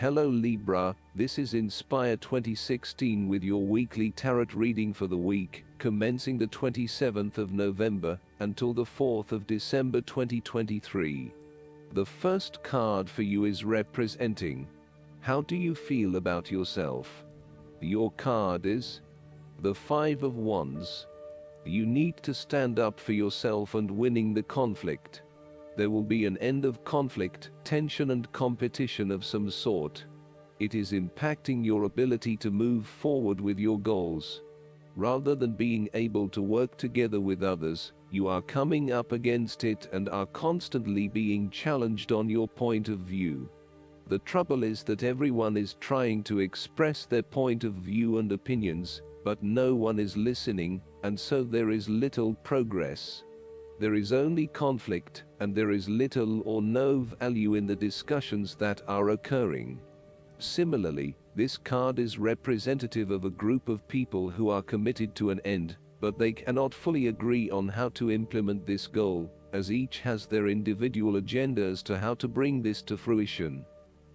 Hello Libra, this is Inspire 2016 with your weekly tarot reading for the week, commencing the 27th of November until the 4th of December 2023. The first card for you is representing, how do you feel about yourself? Your card is the Five of Wands. You need to stand up for yourself and winning the conflict. There will be an end of conflict, tension and competition of some sort. It is impacting your ability to move forward with your goals. Rather than being able to work together with others, you are coming up against it and are constantly being challenged on your point of view. The trouble is that everyone is trying to express their point of view and opinions, but no one is listening, and so there is little progress. There is only conflict, and there is little or no value in the discussions that are occurring. Similarly, this card is representative of a group of people who are committed to an end, but they cannot fully agree on how to implement this goal, as each has their individual agenda as to how to bring this to fruition.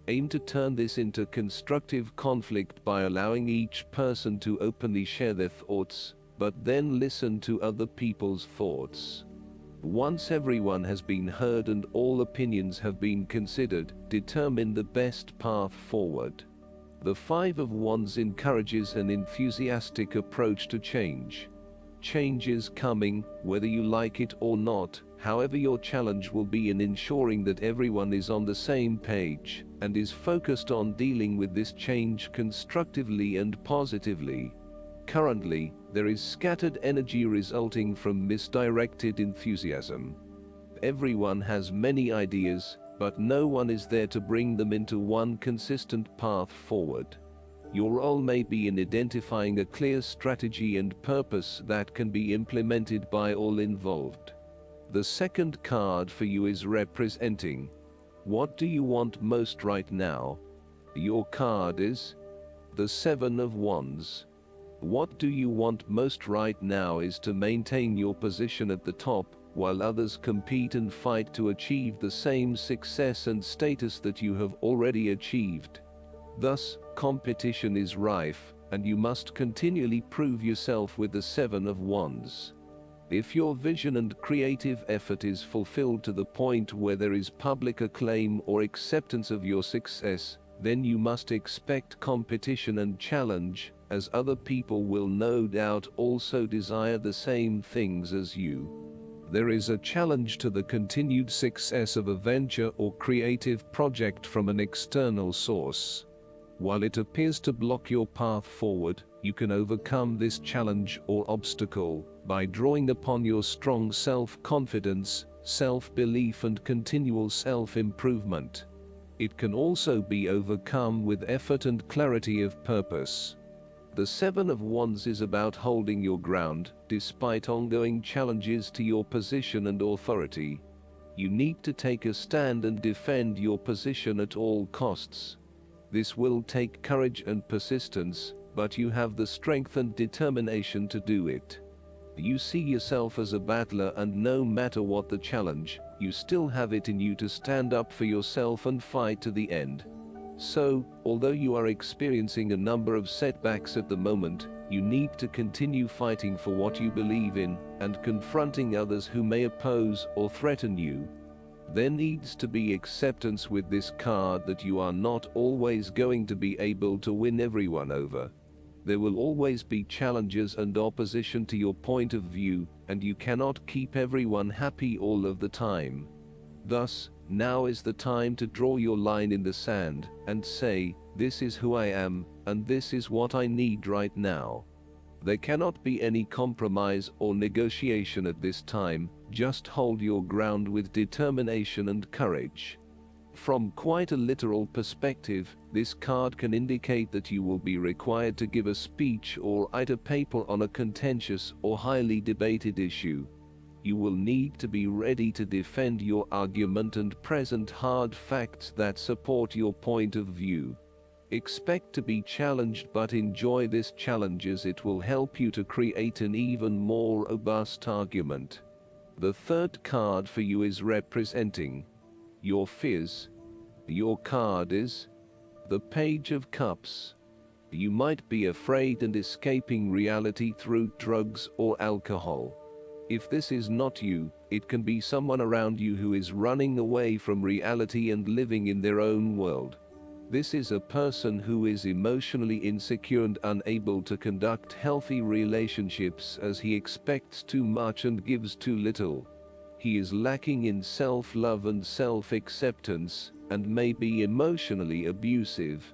Aim to turn this into constructive conflict by allowing each person to openly share their thoughts, but then listen to other people's thoughts. Once everyone has been heard and all opinions have been considered, determine the best path forward. The Five of Wands encourages an enthusiastic approach to change. Change is coming, whether you like it or not. However, your challenge will be in ensuring that everyone is on the same page and is focused on dealing with this change constructively and positively. Currently, there is scattered energy resulting from misdirected enthusiasm. Everyone has many ideas, but no one is there to bring them into one consistent path forward. Your role may be in identifying a clear strategy and purpose that can be implemented by all involved. The second card for you is representing, what do you want most right now? Your card is the Seven of Wands. What do you want most right now is to maintain your position at the top, while others compete and fight to achieve the same success and status that you have already achieved. Thus, competition is rife, and you must continually prove yourself with the Seven of Wands. If your vision and creative effort is fulfilled to the point where there is public acclaim or acceptance of your success, then you must expect competition and challenge, as other people will no doubt also desire the same things as you. There is a challenge to the continued success of a venture or creative project from an external source. While it appears to block your path forward, you can overcome this challenge or obstacle by drawing upon your strong self-confidence, self-belief and continual self-improvement. It can also be overcome with effort and clarity of purpose. The Seven of Wands is about holding your ground, despite ongoing challenges to your position and authority. You need to take a stand and defend your position at all costs. This will take courage and persistence, but you have the strength and determination to do it. You see yourself as a battler, and no matter what the challenge, you still have it in you to stand up for yourself and fight to the end. So, although you are experiencing a number of setbacks at the moment, you need to continue fighting for what you believe in and confronting others who may oppose or threaten you. There needs to be acceptance with this card that you are not always going to be able to win everyone over. There will always be challenges and opposition to your point of view, and you cannot keep everyone happy all of the time. Thus, now is the time to draw your line in the sand and say, this is who I am, and this is what I need right now. There cannot be any compromise or negotiation at this time. Just hold your ground with determination and courage. From quite a literal perspective, this card can indicate that you will be required to give a speech or write a paper on a contentious or highly debated issue. You will need to be ready to defend your argument and present hard facts that support your point of view. Expect to be challenged, but enjoy this challenge as it will help you to create an even more robust argument. The third card for you is representing your fears. Your card is The Page of Cups. You might be afraid and escaping reality through drugs or alcohol. If this is not you, it can be someone around you who is running away from reality and living in their own world. This is a person who is emotionally insecure and unable to conduct healthy relationships as he expects too much and gives too little. He is lacking in self-love and self-acceptance, and may be emotionally abusive.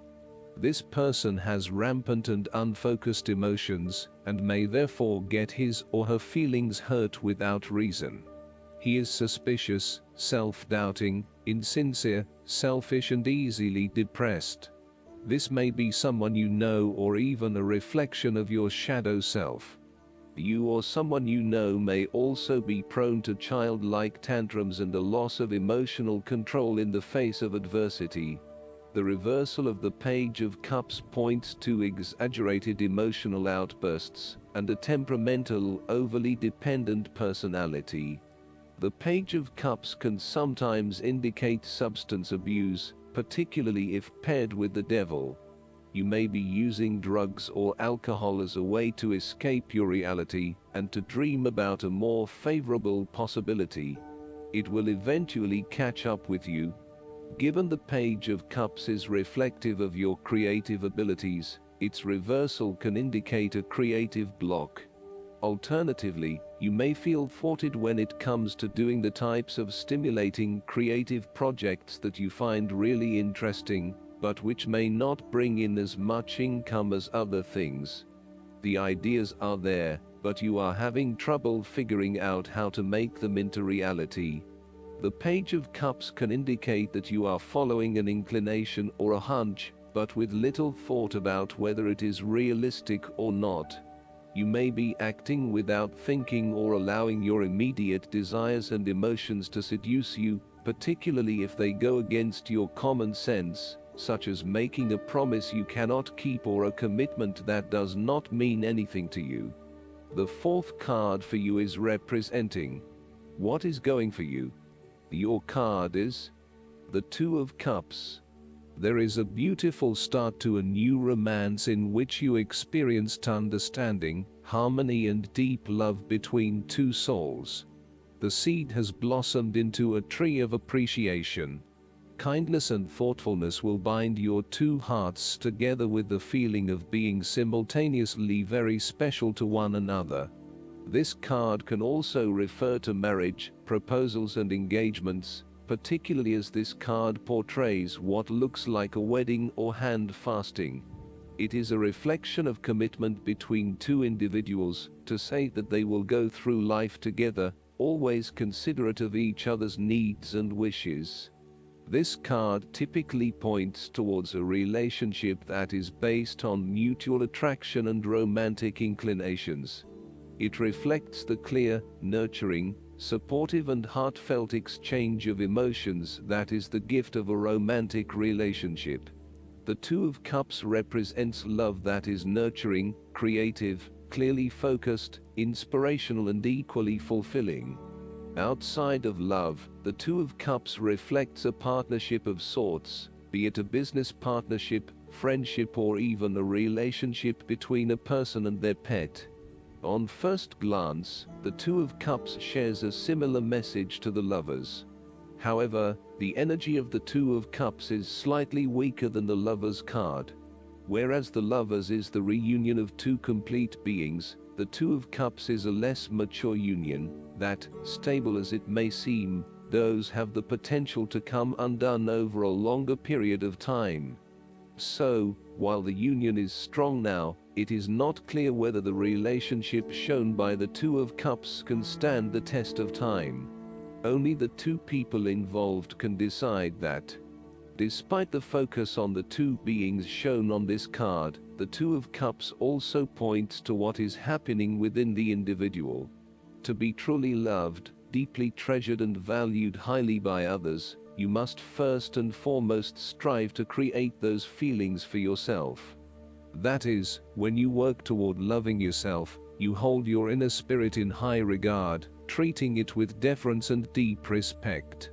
This person has rampant and unfocused emotions, and may therefore get his or her feelings hurt without reason. He is suspicious, self-doubting, insincere, selfish and easily depressed. This may be someone you know or even a reflection of your shadow self. You or someone you know may also be prone to childlike tantrums and a loss of emotional control in the face of adversity. The reversal of the Page of Cups points to exaggerated emotional outbursts and a temperamental, overly dependent personality. The Page of Cups can sometimes indicate substance abuse, particularly if paired with the devil. You may be using drugs or alcohol as a way to escape your reality and to dream about a more favorable possibility. It will eventually catch up with you. Given the Page of Cups is reflective of your creative abilities, its reversal can indicate a creative block. Alternatively, you may feel thwarted when it comes to doing the types of stimulating creative projects that you find really interesting, but which may not bring in as much income as other things. The ideas are there, but you are having trouble figuring out how to make them into reality. The Page of Cups can indicate that you are following an inclination or a hunch, but with little thought about whether it is realistic or not. You may be acting without thinking or allowing your immediate desires and emotions to seduce you, particularly if they go against your common sense, such as making a promise you cannot keep or a commitment that does not mean anything to you. The fourth card for you is representing what is going for you. Your card is the Two of Cups. There is a beautiful start to a new romance in which you experienced understanding, harmony and deep love between two souls. The seed has blossomed into a tree of appreciation. Kindness and thoughtfulness will bind your two hearts together with the feeling of being simultaneously very special to one another. This card can also refer to marriage, proposals and engagements, particularly as this card portrays what looks like a wedding or hand fasting. It is a reflection of commitment between two individuals to say that they will go through life together, always considerate of each other's needs and wishes. This card typically points towards a relationship that is based on mutual attraction and romantic inclinations. It reflects the clear, nurturing, supportive and heartfelt exchange of emotions that is the gift of a romantic relationship. The Two of Cups represents love that is nurturing, creative, clearly focused, inspirational and equally fulfilling. Outside of love, the Two of Cups reflects a partnership of sorts, be it a business partnership, friendship or even a relationship between a person and their pet. On first glance, the Two of Cups shares a similar message to the Lovers. However, the energy of the Two of Cups is slightly weaker than the Lovers card. Whereas the Lovers is the reunion of two complete beings, the Two of Cups is a less mature union, that, stable as it may seem, those have the potential to come undone over a longer period of time. So, while the union is strong now, it is not clear whether the relationship shown by the Two of Cups can stand the test of time. Only the two people involved can decide that. Despite the focus on the two beings shown on this card, the Two of Cups also points to what is happening within the individual. To be truly loved, deeply treasured and valued highly by others, you must first and foremost strive to create those feelings for yourself. That is, when you work toward loving yourself, you hold your inner spirit in high regard, treating it with deference and deep respect.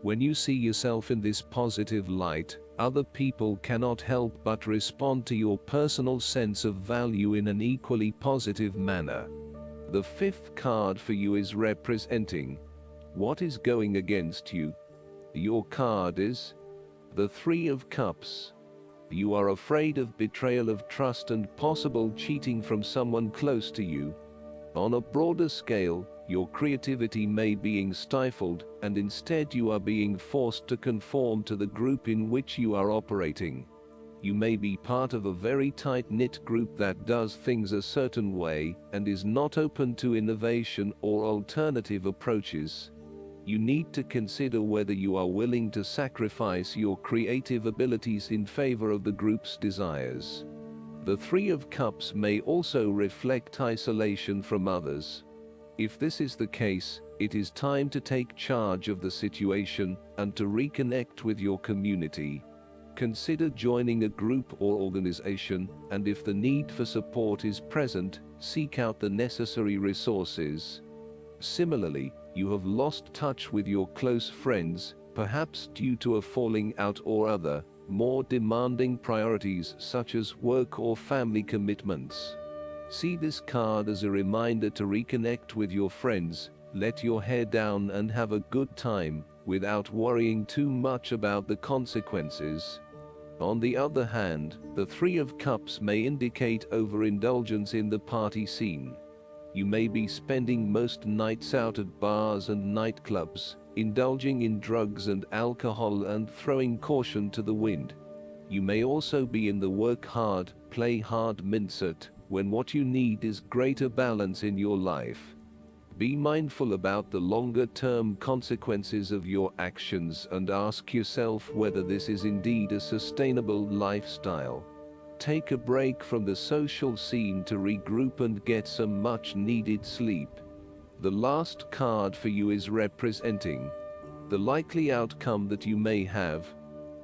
When you see yourself in this positive light, Other people cannot help but respond to your personal sense of value in an equally positive manner. The fifth card for you is representing what is going against you. Your card is the Three of Cups. You are afraid of betrayal of trust and possible cheating from someone close to you. On a broader scale, your creativity may be being stifled, and instead you are being forced to conform to the group in which you are operating. You may be part of a very tight-knit group that does things a certain way, and is not open to innovation or alternative approaches. You need to consider whether you are willing to sacrifice your creative abilities in favor of the group's desires. The Three of Cups may also reflect isolation from others. If this is the case, it is time to take charge of the situation and to reconnect with your community. Consider joining a group or organization, and if the need for support is present, seek out the necessary resources. Similarly, you have lost touch with your close friends, perhaps due to a falling out or other, more demanding priorities such as work or family commitments. See this card as a reminder to reconnect with your friends, let your hair down and have a good time, without worrying too much about the consequences. On the other hand, the Three of Cups may indicate overindulgence in the party scene. You may be spending most nights out at bars and nightclubs, indulging in drugs and alcohol and throwing caution to the wind. You may also be in the work hard, play hard mindset, when what you need is greater balance in your life. Be mindful about the longer-term consequences of your actions and ask yourself whether this is indeed a sustainable lifestyle. Take a break from the social scene to regroup and get some much-needed sleep. The last card for you is representing the likely outcome that you may have.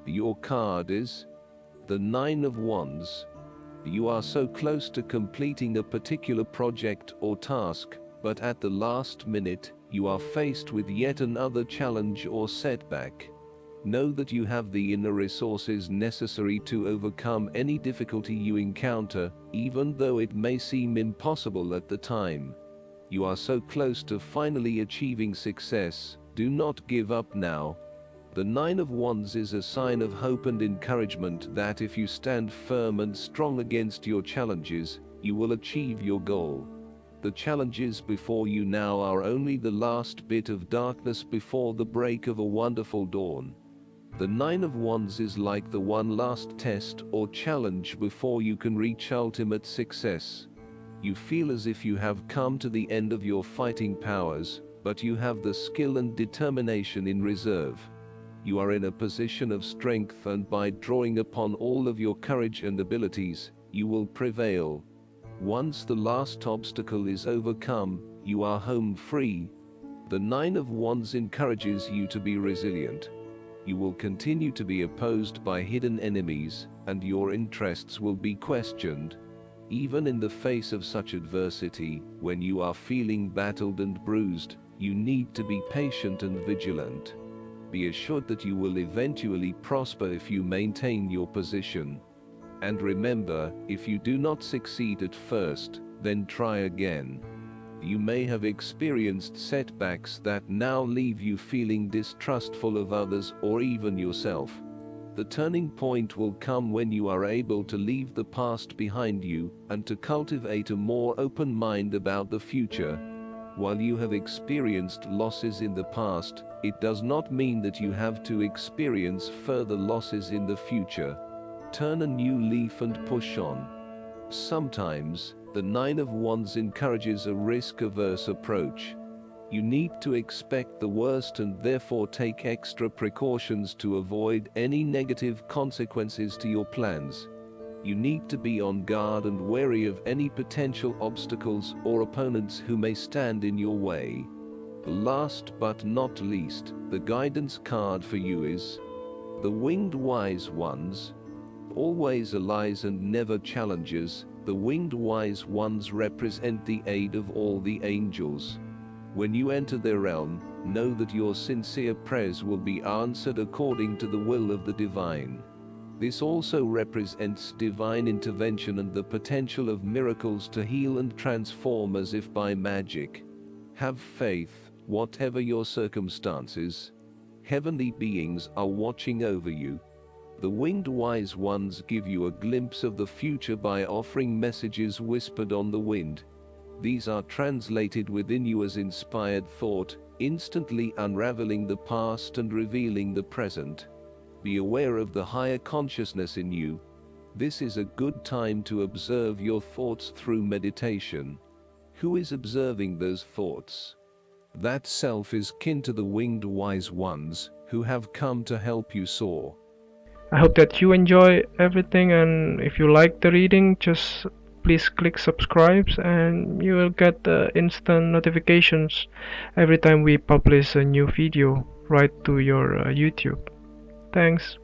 Your card is the Nine of Wands. You are so close to completing a particular project or task, but at the last minute, you are faced with yet another challenge or setback. Know that you have the inner resources necessary to overcome any difficulty you encounter, even though it may seem impossible at the time. You are so close to finally achieving success. Do not give up now. The Nine of Wands is a sign of hope and encouragement that if you stand firm and strong against your challenges, you will achieve your goal. The challenges before you now are only the last bit of darkness before the break of a wonderful dawn. The Nine of Wands is like the one last test or challenge before you can reach ultimate success. You feel as if you have come to the end of your fighting powers, but you have the skill and determination in reserve. You are in a position of strength, and by drawing upon all of your courage and abilities, you will prevail. Once the last obstacle is overcome, you are home free. The Nine of Wands encourages you to be resilient. You will continue to be opposed by hidden enemies, and your interests will be questioned. Even in the face of such adversity, when you are feeling battered and bruised, you need to be patient and vigilant. Be assured that you will eventually prosper if you maintain your position. And remember, if you do not succeed at first, then try again. You may have experienced setbacks that now leave you feeling distrustful of others or even yourself. The turning point will come when you are able to leave the past behind you and to cultivate a more open mind about the future. While you have experienced losses in the past, it does not mean that you have to experience further losses in the future. Turn a new leaf and push on. Sometimes, the Nine of Wands encourages a risk-averse approach. You need to expect the worst and therefore take extra precautions to avoid any negative consequences to your plans. You need to be on guard and wary of any potential obstacles or opponents who may stand in your way. Last but not least, the guidance card for you is the Winged Wise Ones. Always allies and never challenges, the Winged Wise Ones represent the aid of all the angels. When you enter their realm, know that your sincere prayers will be answered according to the will of the divine. This also represents divine intervention and the potential of miracles to heal and transform as if by magic. Have faith, whatever your circumstances. Heavenly beings are watching over you. The winged wise ones give you a glimpse of the future by offering messages whispered on the wind. These are translated within you as inspired thought, instantly unraveling the past and revealing the present. Be aware of the higher consciousness in you. This is a good time to observe your thoughts through meditation. Who is observing those thoughts? That self is kin to the winged wise ones, who have come to help you soar. I hope that you enjoy everything, and if you like the reading, just please click subscribe and you will get instant notifications every time we publish a new video right to your YouTube. Thanks.